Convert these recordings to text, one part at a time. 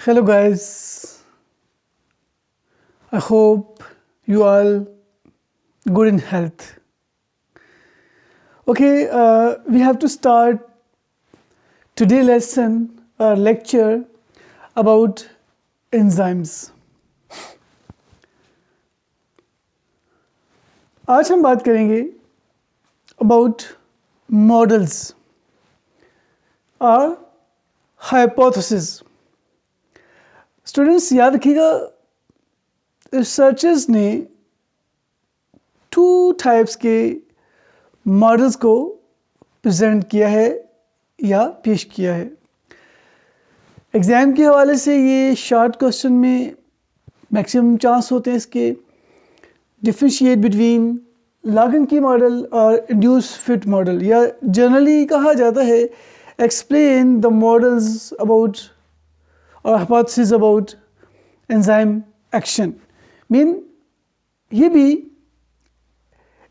Hello guys, I hope you all good in health. Okay, we have to start today lesson or lecture about enzymes. आज हम बात करेंगे about models or hypothesis. Students याद रखिएगा, researchers ने 2 types के models को present किया है या पेश किया है। एग्ज़ाम के हवाले से ये शॉर्ट क्वेश्चन में मैक्सिमम चांस होते हैं इसके। Differentiate between log and key model और इंड्यूस फिट मॉडल, या जनरली कहा जाता है एक्सप्लेन द मॉडल्स अबाउट और हाइपोथेसिस अबाउट एंजाइम एक्शन। ये भी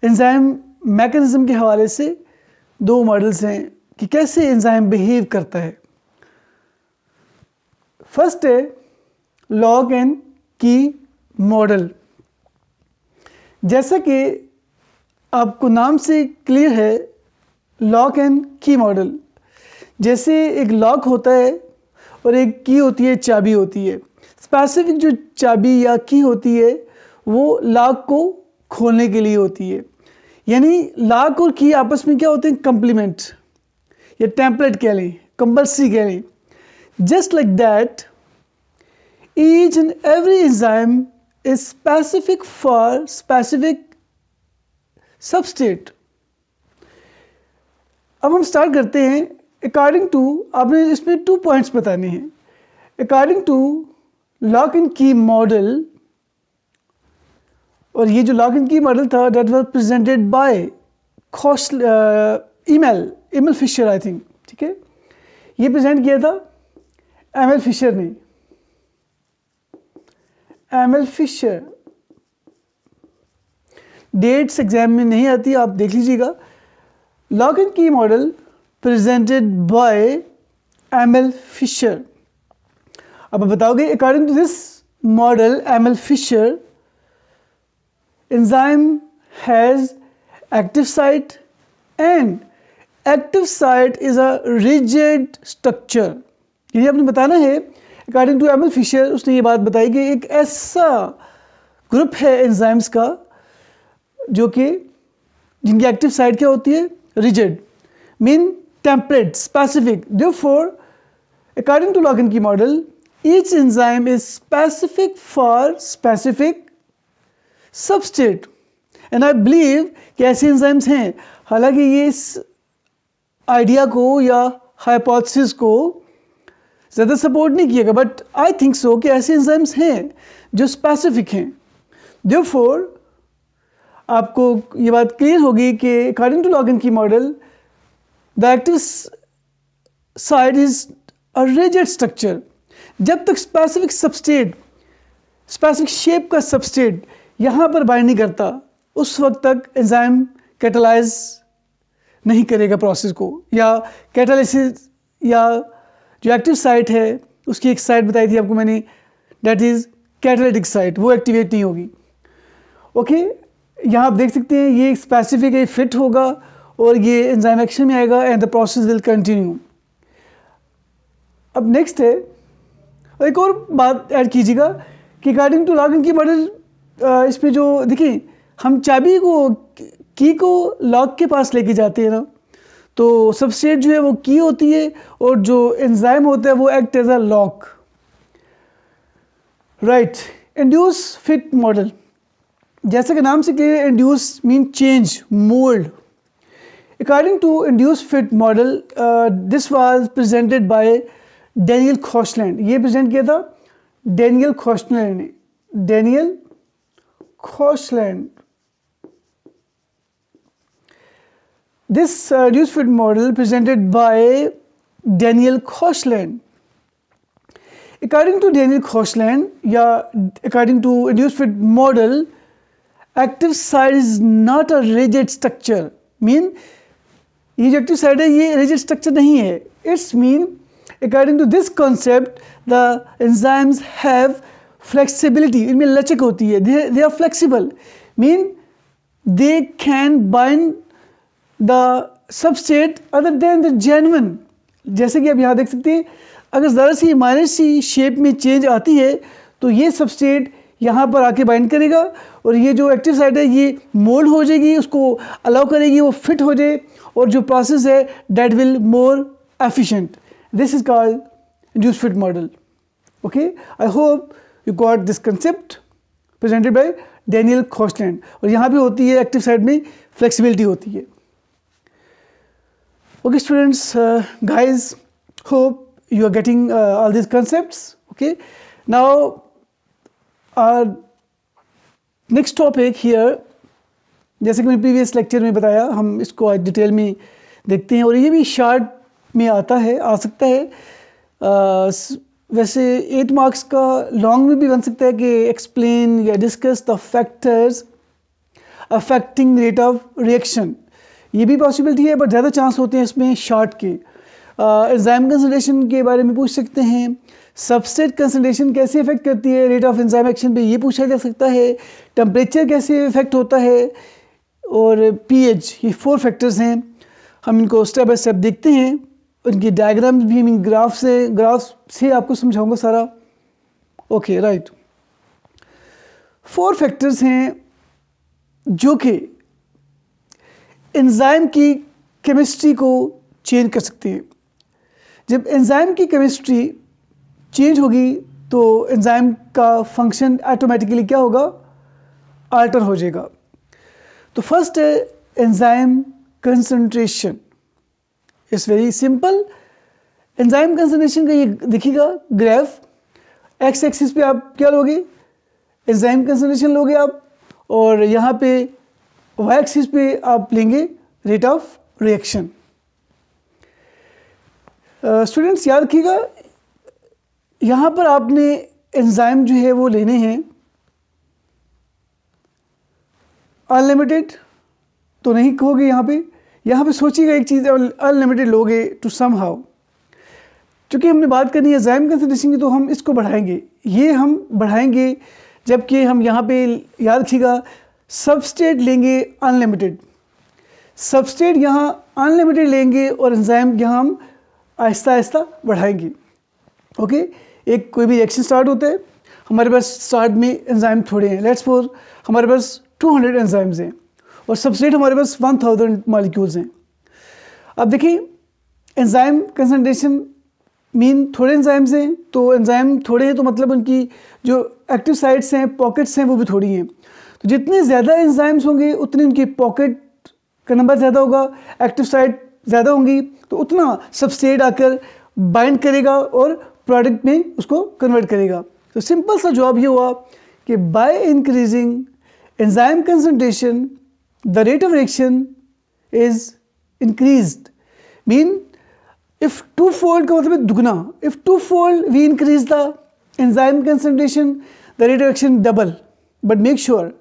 एंजाइम मैकेनिज्म के हवाले से 2 मॉडल्स हैं कि कैसे एंजाइम बिहेव करता है। फर्स्ट है लॉग एंड की मॉडल। जैसा कि आपको नाम से क्लियर है, लॉग एंड की मॉडल, जैसे एक लॉक होता है और एक की होती है, चाबी होती है। स्पेसिफिक जो चाबी या की होती है वो लॉक को खोलने के लिए होती है, यानी लॉक और की आपस में क्या होते हैं, कंप्लीमेंट या टेम्पलेट कह लें, कंपल्सरी कह लें। Just like that each and every enzyme is specific for specific substrate. अब हम स्टार्ट करते हैं। अकॉर्डिंग टू, आपने इसमें 2 पॉइंट्स बताने हैं। According to lock and key model, और ये जो लॉक एंड की मॉडल था that was presented by ML Fisher, I think, ठीक है। ये प्रेजेंट किया था एमएल फिशर ने। एमएल फिशर, डेट्स एग्जाम में नहीं आती, आप देख लीजिएगा। Lock and key model presented by ML Fisher. अब आप बताओगे according to this model ML Fisher, enzyme has active site and active site is a rigid structure. यानी आपने बताना है अकॉर्डिंग टू एमएल फिशर, उसने ये बात बताई कि एक ऐसा ग्रुप है एंजाइम्स का जो कि जिनकी एक्टिव साइट क्या होती है, rigid, mean template, specific. Therefore, according to log and key model, each enzyme is specific for specific substrate. And I believe कि ऐसे enzymes हैं। हालांकि ये इस आइडिया को या हाइपोथेसिस को ज़्यादा सपोर्ट नहीं किएगा, बट आई थिंक सो कि ऐसे enzymes हैं जो स्पेसिफिक हैं। Therefore, आपको ये बात क्लियर होगी कि according to log and key model, the active site is a rigid structure। जब तक स्पेसिफिक सबस्टेट, स्पेसिफिक शेप का सबस्टेट यहाँ पर बाइंड नहीं करता, उस वक्त तक एंजाइम कैटालाइज नहीं करेगा प्रोसेस को, या कैटालिसिस, या जो एक्टिव साइट है उसकी एक साइट बताई थी आपको मैंने, दैट इज़ कैटालिटिक साइट, वो एक्टिवेट नहीं होगी। ओके, यहाँ आप देख सकते हैं ये स्पेसिफिक है, फिट होगा और ये एंजाइम एक्शन में आएगा and the process will continue. अब नेक्स्ट है, एक और बात ऐड कीजिएगा कि according to lock and key model, इसमें जो देखिए हम चाबी को, की को लॉक के पास लेके जाते हैं ना, तो सबस्ट्रेट जो है वो की होती है और जो एंजाइम होता है वो act as a lock, right. Induce fit model, जैसे कि नाम से clear, induce mean change, mold. According to induced fit model, this was presented by Daniel Koshland। ये प्रेजेंट किया था Daniel Koshland ने। Daniel Koshland। This induced fit model presented by Daniel Koshland। According to Daniel Koshland, या according to induced fit model, active site is not a rigid structure। Mean ये जो active site है ये rigid structure नहीं है। It's mean according to this concept the enzymes have flexibility, इनमें लचक होती है, they are flexible, mean they can bind the substrate other than the genuine. जैसे कि आप यहाँ देख सकते हैं, अगर ज़रा सी माइनर सी शेप में चेंज आती है तो ये सबस्ट्रेट यहाँ पर आके बाइंड करेगा और ये जो एक्टिव साइट है ये मोल्ड हो जाएगी, उसको अलाउ करेगी वो फिट हो जाए, और जो प्रोसेस है that will more efficient. This is called induced fit model. Okay, I hope you got this concept presented by Daniel Koshland. और यहाँ पे होती है एक्टिव साइट में फ्लेक्सिबिलिटी होती है। Okay students, guys, hope you are getting all these concepts. Okay, now our next topic here, जैसे कि मैंने प्रीवियस लेक्चर में बताया, हम इसको आज डिटेल में देखते हैं और ये भी शॉर्ट में आ सकता है। वैसे 8 मार्क्स का लॉन्ग में भी बन सकता है कि एक्सप्लेन या discuss the factors affecting rate of reaction, ये भी पॉसिबिलिटी है, बट ज़्यादा चांस होते हैं इसमें शॉर्ट के। एंजाइम कंसंट्रेशन के बारे में पूछ सकते हैं, सबस्ट्रेट कंसंट्रेशन कैसे इफेक्ट करती है रेट ऑफ एंजाइम एक्शन पे, ये पूछा जा सकता है, टेम्परेचर कैसे इफेक्ट होता है, और पीएच, ये 4 फैक्टर्स हैं। हम इनको स्टेप बाय स्टेप देखते हैं, उनकी डायग्राम्स भी मैं ग्राफ से आपको समझाऊंगा सारा। ओके राइट, 4 फैक्टर्स हैं जो कि एंजाइम की केमिस्ट्री को चेंज कर सकते हैं। जब एंजाइम की केमिस्ट्री चेंज होगी तो एंजाइम का फंक्शन ऑटोमेटिकली क्या होगा, अल्टर हो जाएगा। तो फर्स्ट है enzyme concentration. It's very simple. Enzyme concentration का ये देखिएगा ग्राफ, एक्स एक्सिस पे आप क्या लोगे, एंजाइम कंसंट्रेशन लोगे आप, और यहाँ पे वाई एक्सिस पे आप लेंगे रेट ऑफ रिएक्शन। स्टूडेंट्स याद रखिएगा, यहाँ पर आपने एंजाइम जो है वो लेने हैं अनलिमिटेड तो नहीं कहोगे, यहाँ पे सोचिएगा एक चीज़, अनलिमिटेड लोगे टू सम हाउ। क्योंकि हमने बात करनी है एंजाइम कंसंट्रेशन की, तो हम इसको बढ़ाएंगे, ये हम बढ़ाएंगे, जबकि हम यहाँ पे याद रखिएगा सबस्ट्रेट लेंगे अनलिमिटेड, सबस्ट्रेट यहाँ अनलिमिटेड लेंगे और एंजाइम यहाँ हम आहिस्ता आहिस्ता बढ़ाएंगे। ओके, एक कोई भी रिएक्शन स्टार्ट होता है, हमारे पास स्टार्ट में एंजाइम थोड़े हैं, लेट्स सपोज हमारे पास 200 एंजाइम्स हैं और सबस्ट्रेट हमारे पास 1000 मॉलिक्यूल्स हैं। अब देखिए एंजाइम कंसंट्रेशन मीन थोड़े एंजाइम्स हैं, तो एंजाइम थोड़े हैं तो मतलब उनकी जो एक्टिव साइट्स हैं, पॉकेट्स हैं, वो भी थोड़ी हैं। तो जितने ज़्यादा एंजाइम्स होंगे उतनी उनकी पॉकेट का नंबर ज़्यादा होगा, एक्टिव साइट ज़्यादा होंगी, तो उतना सबस्ट्रेट आकर बाइंड करेगा और प्रोडक्ट में उसको कन्वर्ट करेगा। तो सिंपल सा जवाब ये हुआ कि by increasing enzyme concentration the rate of reaction is increased. Mean if twofold का मतलब दुगना, if twofold we increase the enzyme concentration the rate of reaction double, but make sure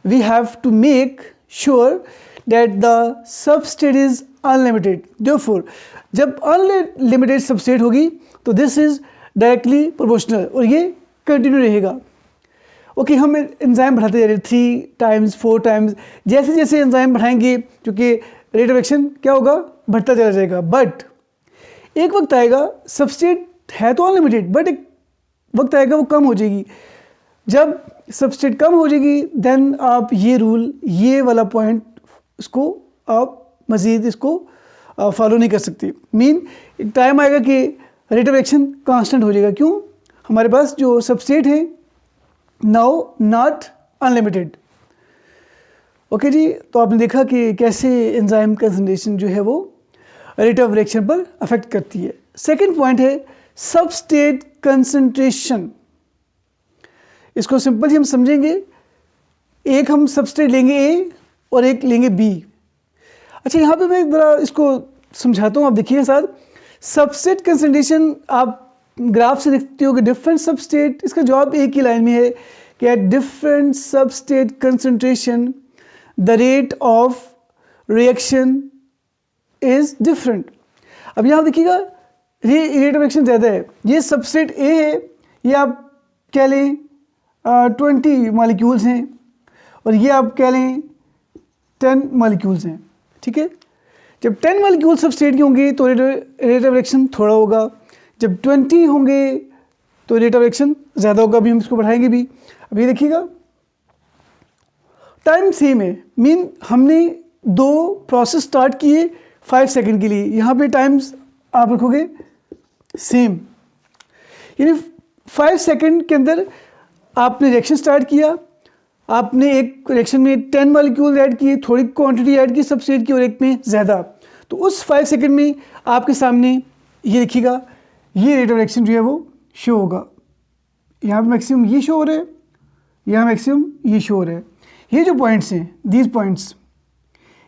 we have to make sure that the substrate is unlimited. Therefore, जब unlimited substrate होगी तो this is directली proportional और ये continue रहेगा। Okay, हम enzyme बढ़ाते जा रहे हैं 3 टाइम्स 4 टाइम्स, जैसे जैसे एंजाइम बढ़ाएंगे क्योंकि रेट ऑफ एक्शन क्या होगा, बढ़ता चला जाएगा। बट एक वक्त आएगा, सबस्ट्रेट है तो अनलिमिटेड, बट एक वक्त आएगा वो कम हो जाएगी। जब सबस्ट्रेट कम हो जाएगी देन आप ये रूल, ये वाला पॉइंट, इसको आप मज़ीद इसको फॉलो नहीं कर सकते। मीन एक टाइम आएगा कि रेट ऑफ रिएक्शन कांस्टेंट हो जाएगा। क्यों? हमारे पास जो सबस्ट्रेट है नाउ नॉट अनलिमिटेड। ओके जी, तो आपने देखा कि कैसे एंजाइम कंसंट्रेशन जो है वो रेट ऑफ रिएक्शन पर अफेक्ट करती है। सेकंड पॉइंट है सबस्ट्रेट कंसंट्रेशन। इसको सिंपल ही हम समझेंगे, एक हम सबस्ट्रेट लेंगे ए और एक लेंगे बी। अच्छा, यहाँ पे मैं ज़रा इसको समझाता हूँ, आप देखिए साथ। सबस्ट्रेट कंसंट्रेशन आप ग्राफ से देखते हो कि डिफरेंट सबस्ट्रेट, इसका जवाब एक ही लाइन में है कि at different substrate concentration the rate of reaction is different. अब यहाँ देखिएगा ये रेट ऑफ रिएक्शन ज़्यादा है, ये सबस्ट्रेट ए है, ये आप कह लें 20 मॉलिक्यूल्स हैं, और ये आप कह लें 10 मॉलिक्यूल्स हैं, ठीक है। जब 10 मॉलिक्यूल सबस्ट्रेट के होंगे तो रेट ऑफ रिएक्शन थोड़ा होगा, जब 20 होंगे तो रेट ऑफ रिएक्शन ज़्यादा होगा। अभी हम इसको बढ़ाएंगे भी। अभी देखिएगा टाइम सेम है, मीन हमने दो प्रोसेस स्टार्ट किए 5 सेकंड के लिए, यहाँ पे टाइम्स आप रखोगे सेम, यानी 5 सेकंड के अंदर आपने रिएक्शन स्टार्ट किया, आपने एक रिएक्शन में 10 मॉलिक्यूल ऐड किए, थोड़ी क्वांटिटी ऐड की सबस्ट्रेट की और एक में ज़्यादा, तो उस 5 सेकंड में आपके सामने ये देखिएगा ये रेट ऑफ रिएक्शन जो है वो शो होगा। यहाँ पे मैक्सिमम ये शो हो रहा है, यहाँ मैक्सिमम ये शो हो रहा है। ये जो पॉइंट्स हैं, दीज पॉइंट्स,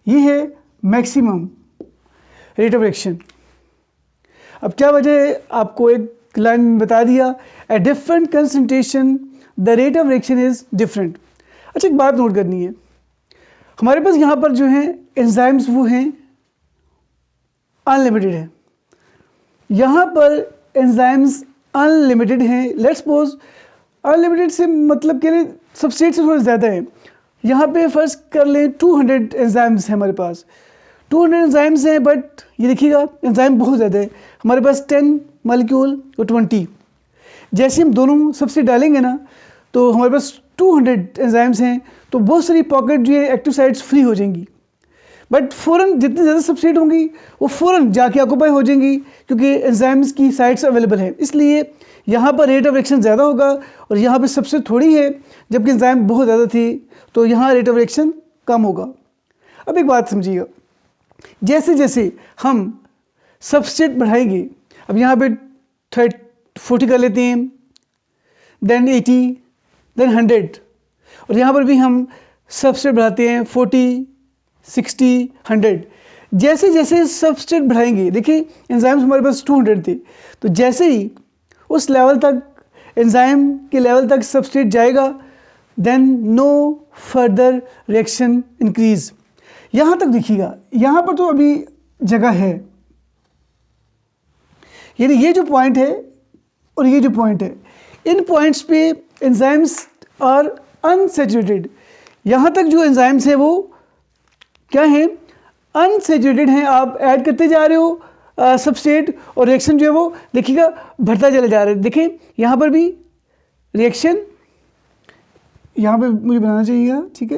ये है मैक्सिमम रेट ऑफ रिएक्शन। अब क्या वजह है, आपको एक लाइन में बता दिया, at different concentration the rate of reaction is different. अच्छा एक बात नोट करनी है, हमारे पास यहाँ पर जो है एंजाइम्स वो हैं अनलिमिटेड है, यहाँ पर एंजाइम्स अनलिमिटेड हैं। लेट्स सपोज अनलिमिटेड से मतलब कह रहे सबस्ट्रेट से थोड़ा ज़्यादा है, यहाँ पे फर्ज कर लें 200 एंजाइम्स हैं हमारे पास, 200 एंजाइम्स हैं, बट ये देखिएगा एंजाइम बहुत ज़्यादा है, हमारे पास 10 मॉलिक्यूल और 20। जैसे हम दोनों सबसे डालेंगे ना तो हमारे पास 200 एंजाइम्स हैं, तो बहुत सारी पॉकेट जो है एक्टिव साइट्स फ्री हो जाएंगी, बट फ़ौरन जितनी ज़्यादा सबस्ट्रेट होंगी वो फ़ौरन जाके ऑक्यूपाई हो जाएंगी, क्योंकि एंजाइम्स की साइट्स अवेलेबल हैं। इसलिए यहाँ पर रेट ऑफ रिएक्शन ज़्यादा होगा और यहाँ पर सबसे थोड़ी है, जबकि एंजाइम बहुत ज़्यादा थी तो यहाँ रेट ऑफ रिएक्शन कम होगा। अब एक बात समझिएगा, जैसे जैसे हम सबस्ट्रेट बढ़ाएंगे, अब यहाँ पे 40 कर लेते हैं, देन 80, देन 100, और यहाँ पर भी हम सबस्ट्रेट बढ़ाते हैं 40, 60, 100। जैसे जैसे सबस्ट्रेट बढ़ाएंगे, देखिए एंजाइम्स हमारे पास 200 थे, तो जैसे ही उस लेवल तक एंजाइम के लेवल तक सबस्ट्रेट जाएगा, then no further reaction increase. यहाँ तक देखिएगा, यहाँ पर तो अभी जगह है, यानी ये जो पॉइंट है और ये जो पॉइंट है, इन पॉइंट्स पे एंजाइम्स आर अनसैचुरेटेड। यहाँ तक जो एंजाइम्स है वो क्या हैं, अनसैचुरेटेड हैं। आप ऐड करते जा रहे हो सबस्ट्रेट और रिएक्शन जो है वो देखिएगा बढ़ता चला जा रहा है। देखिए यहाँ पर भी रिएक्शन, यहाँ पे मुझे बनाना चाहिएगा, ठीक है।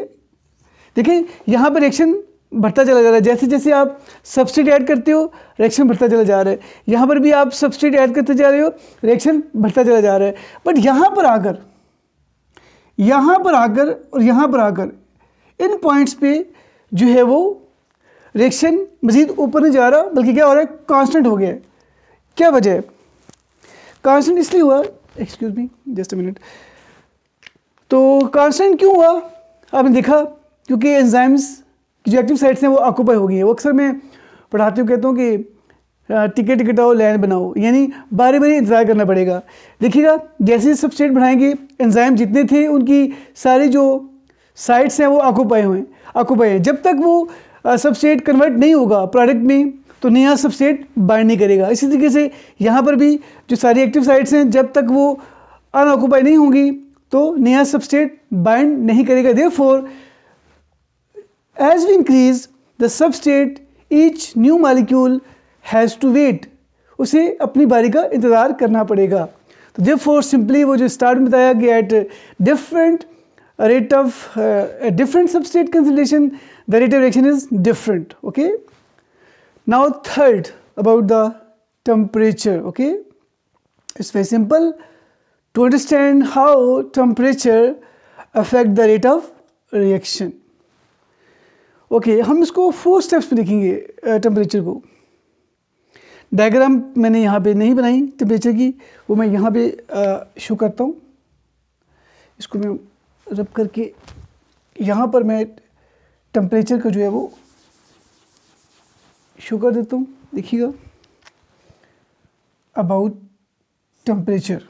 देखिए यहाँ पर रिएक्शन बढ़ता चला जा रहा है, जैसे जैसे आप सबस्ट्रेट ऐड करते हो रिएक्शन बढ़ता चला जा रहा है। यहाँ पर भी आप सबस्ट्रेट ऐड करते जा रहे हो, रिएक्शन बढ़ता चला जा रहा है। बट यहाँ पर आकर और यहाँ पर आकर इन पॉइंट्स पे जो है वो रिएक्शन मज़ीद ऊपर नहीं जा रहा, बल्कि क्या हो रहा है, कांस्टेंट हो गया है। क्या वजह है, कांस्टेंट इसलिए हुआ, excuse me just a minute, तो कांस्टेंट क्यों हुआ आपने देखा, क्योंकि एंजाइम्स की जो एक्टिव साइट्स हैं वो ऑक्यूपाई हो गई है। वो अक्सर मैं पढ़ाती हूँ, कहता हूँ कि टिकट आओ लाइन बनाओ, यानी बारी बारी इंतज़ार करना पड़ेगा। देखिएगा जैसे सबस्ट्रेट बढ़ाएंगे, एंजाइम जितने थे उनकी सारी जो साइट्स हैं वो ऑक्यूपाई हैं। जब तक वो सबस्ट्रेट कन्वर्ट नहीं होगा प्रोडक्ट में, तो नया सबस्ट्रेट बाइंड नहीं करेगा। इसी तरीके से यहाँ पर भी जो सारी एक्टिव साइट्स हैं, जब तक वो अनऑक्यूपाई नहीं होंगी तो नया सबस्ट्रेट बाइंड नहीं करेगा। Therefore as we increase the substrate, each new molecule has to wait, उसे अपनी बारी का इंतज़ार करना पड़ेगा। तो देयरफॉर सिंपली वो जो स्टार्ट में बताया कि at different rate of a different substrate concentration the rate of reaction is different. Okay, now third about the temperature. Okay, it's very simple to understand how temperature affect the rate of reaction. Okay, हम इसको 4 steps में देखेंगे temperature को। Diagram मैंने यहाँ पे नहीं बनाई टेम्परेचर की, वो मैं यहाँ पे शो करता हूँ। इसको मैं रब करके यहाँ पर मैं टेम्परेचर का जो है वो शो कर देता हूँ। देखिएगा अबाउट टेम्परेचर,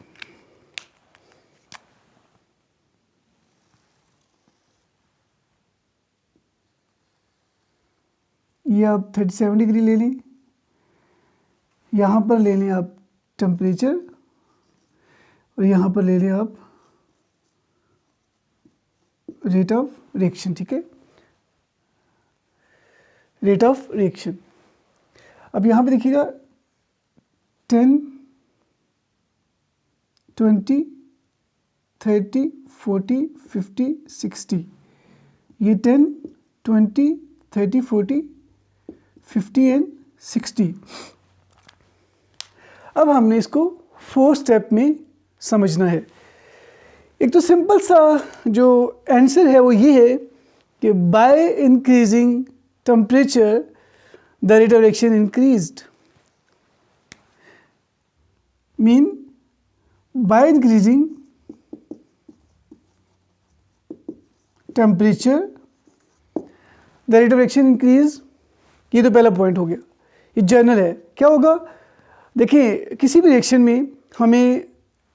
ये आप 37 डिग्री ले लें, यहाँ पर ले लें आप टेम्परेचर और यहाँ पर ले लें आप रेट ऑफ रिएक्शन, ठीक है, रेट ऑफ रिएक्शन। अब यहाँ पे देखिएगा 10, 20, 30, 40, 50, 60, ये 10, 20, 30, 40, 50 एंड 60। अब हमने इसको 4 स्टेप में समझना है। एक तो सिंपल सा जो आंसर है वो ये है कि by increasing temperature the rate of reaction increased, mean by increasing temperature the rate of reaction increase. ये तो पहला पॉइंट हो गया, ये जनरल है। क्या होगा, देखिए किसी भी रिएक्शन में हमें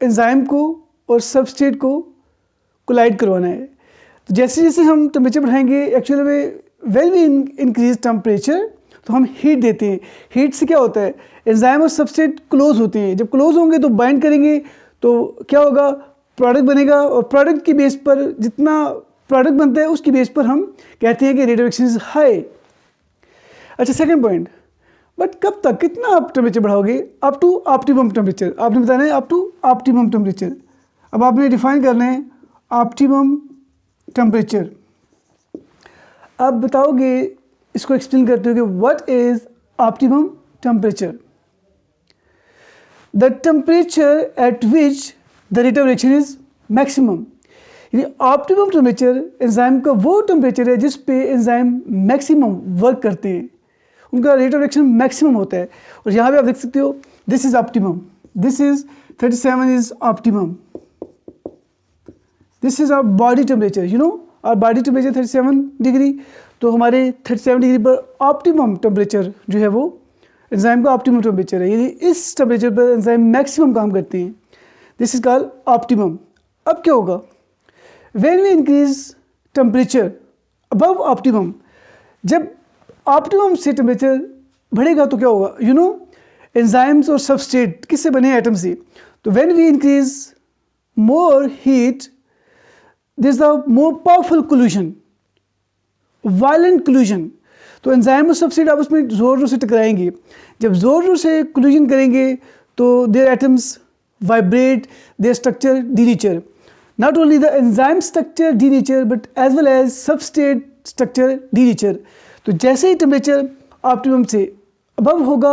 एंजाइम को और सबस्ट्रेट को कोलाइड करवाना है। तो जैसे जैसे हम टेम्परेचर बढ़ाएंगे, एक्चुअली में वेन वी इंक्रीज टेम्परेचर तो हम हीट देते हैं। हीट से क्या होता है, एंजाइम और सबस्ट्रेट क्लोज होते हैं। जब क्लोज होंगे तो बाइंड करेंगे तो क्या होगा, प्रोडक्ट बनेगा, और प्रोडक्ट की बेस पर जितना प्रोडक्ट बनता है उसकी बेस पर हम कहते हैं कि rate of reaction is high. अच्छा, सेकंड पॉइंट, बट कब तक, कितना आप टेम्परेचर बढ़ाओगे? Up to optimum temperature. आपने बताना है अप टू ऑप्टिमम टेम्परेचर। अब आपने डिफाइन करना है ऑप्टिमम टेम्परेचर। आप बताओगे, इसको एक्सप्लेन करते हो कि what is optimum temperature? The temperature at which the rate of reaction is maximum. यानी ऑप्टिमम टेम्परेचर एंजाइम का वो टेम्परेचर है जिस पे एंजाइम मैक्सिमम वर्क करते हैं, उनका रेट ऑफ रिएक्शन मैक्सिमम होता है। और यहाँ पे आप देख सकते हो this is optimum, this is 37 is optimum, this is our body temperature, you know our body temperature 37 degree. तो हमारे 37 डिग्री पर ऑप्टिमम टेम्परेचर जो है वो एंजाइम का ऑप्टिमम टेम्परेचर है, यानी इस टेम्परेचर पर एंजाइम मैक्सिमम काम करते हैं। This is called optimum. अब क्या होगा, when we increase temperature above optimum, जब ऑप्टिमम से टेम्परेचर बढ़ेगा तो क्या होगा, यू नो एंजाइम्स और सबस्ट्रेट किससे बने हैं, एटम से। तो when we increase more heat this is the more powerful collision, violent collision. तो एंजाइम और सबस्ट्रेट आपस में जोर जोर से टकराएंगे। जब जोर जोर से कोल्यूशन करेंगे तो their atoms vibrate, their structure denature. Not only the enzyme structure denature but as well as substrate structure denature। तो जैसे ही टेम्परेचर ऑप्टिमम से अबव होगा,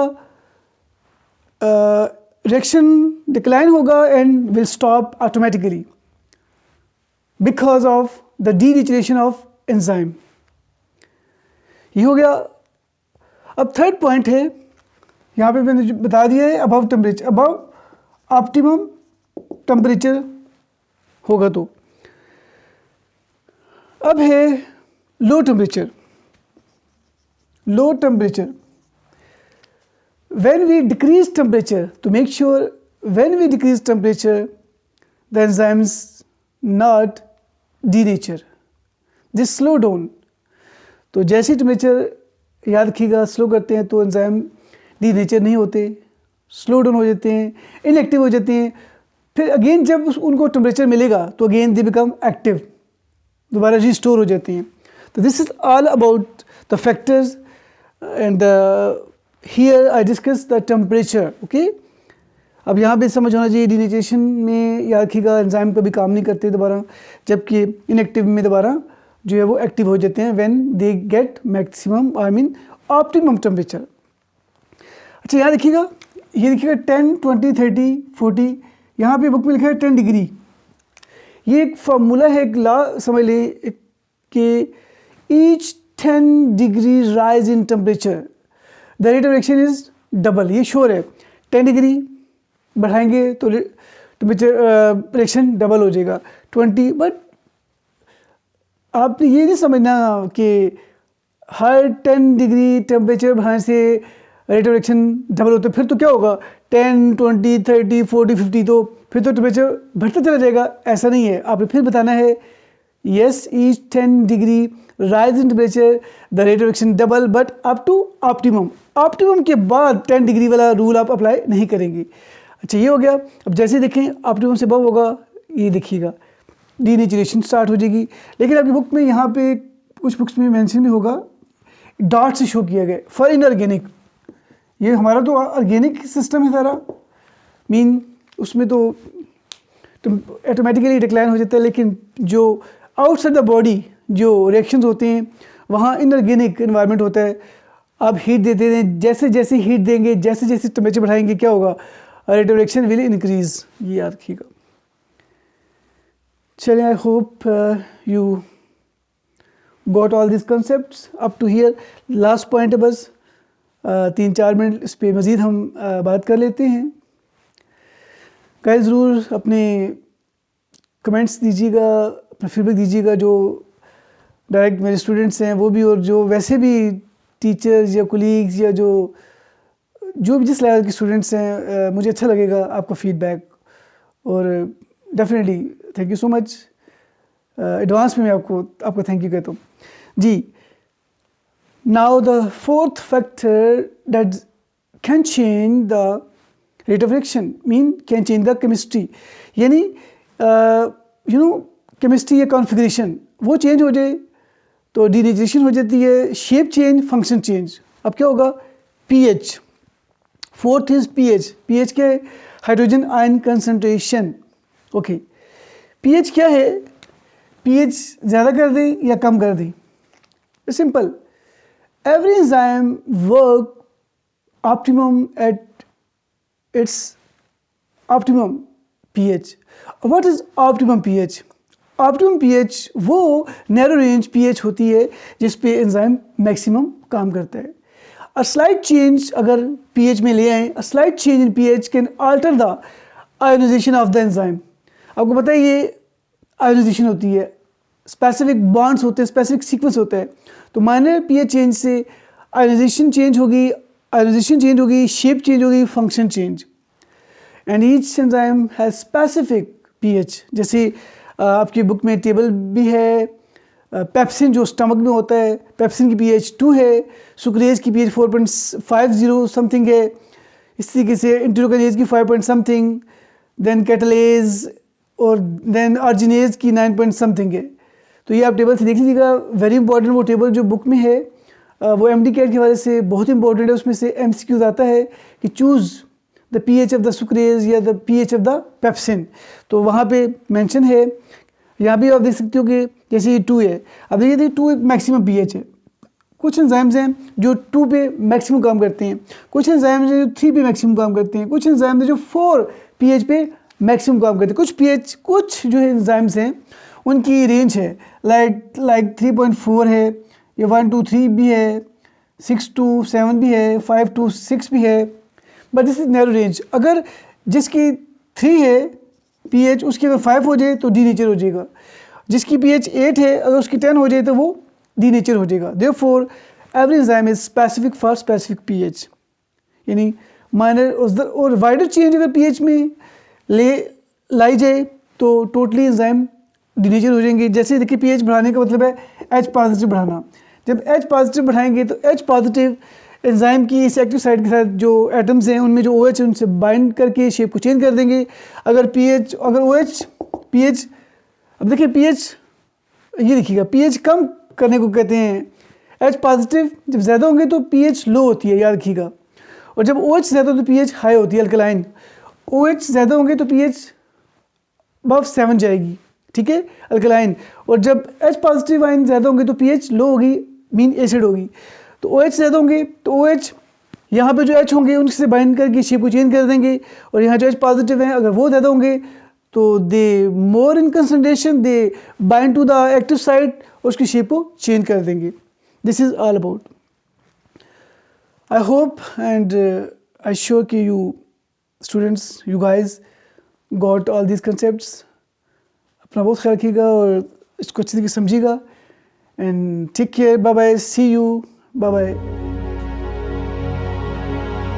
रिएक्शन डिक्लाइन होगा and will stop automatically because of the denaturation of enzyme. ये हो गया। अब third point है, यहाँ पे मैंने बता दिया है above temperature, above optimum temperature होगा। तो अब है low temperature. Low temperature, when we decrease temperature, तो make sure when we decrease temperature the enzymes not denature, this slow down. तो जैसे टेम्परेचर याद रखिएगा स्लो करते हैं तो एंजाइम डीनेचर नहीं होते, स्लो डाउन हो जाते हैं, इनएक्टिव हो जाते हैं। फिर अगेन जब उनको टेम्परेचर मिलेगा तो अगेन दे बिकम एक्टिव, दोबारा रिस्टोर हो जाती हैं। तो this is all about the factors and here I discuss the temperature. Okay, अब यहाँ पे समझ होना चाहिए डीनेचरेशन में याद रखिएगा एंजाइम कभी काम नहीं करते दोबारा, जबकि इनएक्टिव में दोबारा जो है वो एक्टिव हो जाते हैं when they get maximum I mean optimum temperature. अच्छा यहाँ देखिएगा, ये देखिएगा 10, 20, 30, 40, यहाँ पे बुक में लिखा है 10 डिग्री। ये एक फार्मूला है, एक लॉ समझ ले कि each 10 degree rise in temperature the rate of reaction is double. ये श्योर है, 10 डिग्री बढ़ाएंगे तो टेम्परेचर रिएक्शन डबल हो जाएगा 20। बट आपने ये नहीं समझना कि हर 10 डिग्री टेम्परेचर बढ़ाने से रेट ऑफ रिएक्शन डबल होता है। फिर तो क्या होगा 10, 20, 30, 40, 50, तो फिर तो टेम्परेचर बढ़ता चला जाएगा। ऐसा नहीं है, आपने फिर बताना है yes, each 10 degree rise in temperature the rate of reaction double but up to optimum. Optimum के बाद 10 डिग्री वाला रूल आप अप्लाई नहीं करेंगे। अच्छा, ये हो गया। अब जैसे देखें ऑप्टिमम से अबव होगा, ये देखिएगा डीनेचुरेशन स्टार्ट हो जाएगी। लेकिन आपकी बुक में यहाँ पे कुछ बुक्स में मेंशन भी होगा, डॉट से शो किया गया फॉर इनऑर्गेनिक। ये हमारा तो ऑर्गेनिक सिस्टम है सारा, मीन उसमें तो ऑटोमेटिकली डिक्लाइन हो जाता है। लेकिन जो आउटसाइड द बॉडी जो रिएक्शंस होते हैं वहाँ इनऑर्गेनिक एनवायरनमेंट होता है। आप हीट देते हैं, जैसे जैसे हीट देंगे, जैसे जैसे टेम्परेचर बढ़ाएंगे, क्या होगा, rate of reaction will increase. ये याद रखिएगा। चलिए, I hope you got all this concepts up to here. Last point है बस 3-4 मिनट इस पर मज़ीद हम बात कर लेते हैं। गाइस ज़रूर अपने कमेंट्स दीजिएगा, अपना फीडबैक दीजिएगा, जो डायरेक्ट मेरे स्टूडेंट्स हैं वो भी, और जो वैसे भी टीचर्स या कोलीग्स या जो भी जिस लेवल के स्टूडेंट्स हैं, मुझे अच्छा लगेगा आपका फीडबैक। और definitely thank you so much. Advance में मैं आपको थैंक यू कहता हूँ जी। Now the fourth factor that can change the rate of reaction mean can change the chemistry, यानी केमिस्ट्री या कॉन्फ़िगरेशन वो चेंज हो जाए तो डीनेचुरेशन हो जाती है, शेप चेंज, फंक्शन चेंज। अब क्या होगा, pH. Fourth is pH. PH क्या है, hydrogen ion concentration. Okay, pH क्या है, पीएच ज़्यादा कर दें या कम कर दें, simple. Every enzyme work optimum at its optimum pH. What is optimum pH? Optimum pH वो नैरो रेंज पीएच होती है जिस पे एंजाइम मैक्सिमम काम करता है। अ स्लाइट चेंज अगर पीएच में ले आए, a slight change in pH can alter the ionization of the enzyme. आपको पता है ये आयोनाइजेशन होती है, स्पेसिफिक बॉन्ड्स होते हैं, स्पेसिफिक सीक्वेंस होता है। तो माइनर पीएच चेंज से आयोनाइजेशन चेंज होगी, शेप चेंज होगी, function change. And each enzyme has specific pH. जैसे आपकी बुक में टेबल भी है, पेप्सिन जो स्टमक में होता है, पेप्सिन की पीएच 2 है, सुक्रेज की पीएच 4.50 समथिंग है, इस तरीके से इंटेरोकनेज की 5 पॉइंट समथिंग, देन कैटलेज और देन अर्जिनेज की 9 पॉइंट समथिंग है। तो ये आप टेबल से देख लीजिएगा, वेरी इंपॉर्टेंट वो टेबल जो बुक में है, वो एमडी कैट के हवाले से बहुत इंपॉर्टेंट है। उसमें से एमसीक्यूज आता है कि choose the pH of the sucrase या the pH of the pepsin. तो वहाँ पे मेंशन है, यहाँ भी आप देख सकते हो कि जैसे ये 2 है। अब देखिए 2 एक मैक्सिमम पीएच है। कुछ एंजाइम्स हैं जो 2 पे मैक्सिमम काम करते हैं, कुछ एंजाइम्स हैं जो 3 पे मैक्सिमम काम करते हैं, कुछ एंजाइम्स हैं जो 4 पीएच पे मैक्सिमम काम करते हैं। कुछ जो एंजाइम्स हैं उनकी रेंज है लाइक 3.4 है, या 1 to 3 भी है, 6 to 7 भी है, 5 to 6 भी है, but this is narrow range. अगर जिसकी 3 है पीएच, उसकी अगर 5 हो जाए तो डीनेचर हो जाएगा। जिसकी पीएच 8 है, अगर उसकी 10 हो जाए तो वो डीनेचर हो जाएगा। Therefore every enzyme is specific for specific pH, यानी माइनर और वाइडर चेंज अगर पीएच में लाई जाए तो टोटली एंजाइम डीनेचर हो जाएंगे। जैसे देखिए पीएच बढ़ाने का मतलब है H पॉजिटिव बढ़ाना। जब H पॉजिटिव बढ़ाएंगे तो H पॉजिटिव एंजाइम की इस एक्टिव साइड के साथ जो एटम्स हैं उनमें जो OH है उनसे बाइंड करके शेप को चेंज कर देंगे। अगर OH पीएच, अब देखिए पीएच, ये देखिएगा पीएच कम करने को कहते हैं। H पॉजिटिव जब ज़्यादा होंगे तो पीएच लो होती है, याद रखिएगा। और जब OH ज़्यादा हो तो पीएच हाई होती है, अल्कलाइन। OH ज़्यादा होंगे तो पीएच अबव 7 जाएगी, ठीक है, अल्कलाइन। और जब H पॉजिटिव आयन ज़्यादा होंगे तो पीएच लो होगी, मीन एसिड होगी। तो OH ज़्यादा होंगे तो OH यहाँ पे जो H होंगे उनसे बाइंड करके शेप को चेंज कर देंगे। और यहाँ जो H पॉजिटिव हैं अगर वो ज़्यादा होंगे तो they more in concentration, they bind to the active site, उसकी शेप को चेंज कर देंगे। This is all about. I hope and I sure कि you students, you guys got all this concepts. अपना बहुत ख्याल रखिएगा और इसको अच्छी तरीके से समझिएगा। And take care, bye bye, see you, bye bye.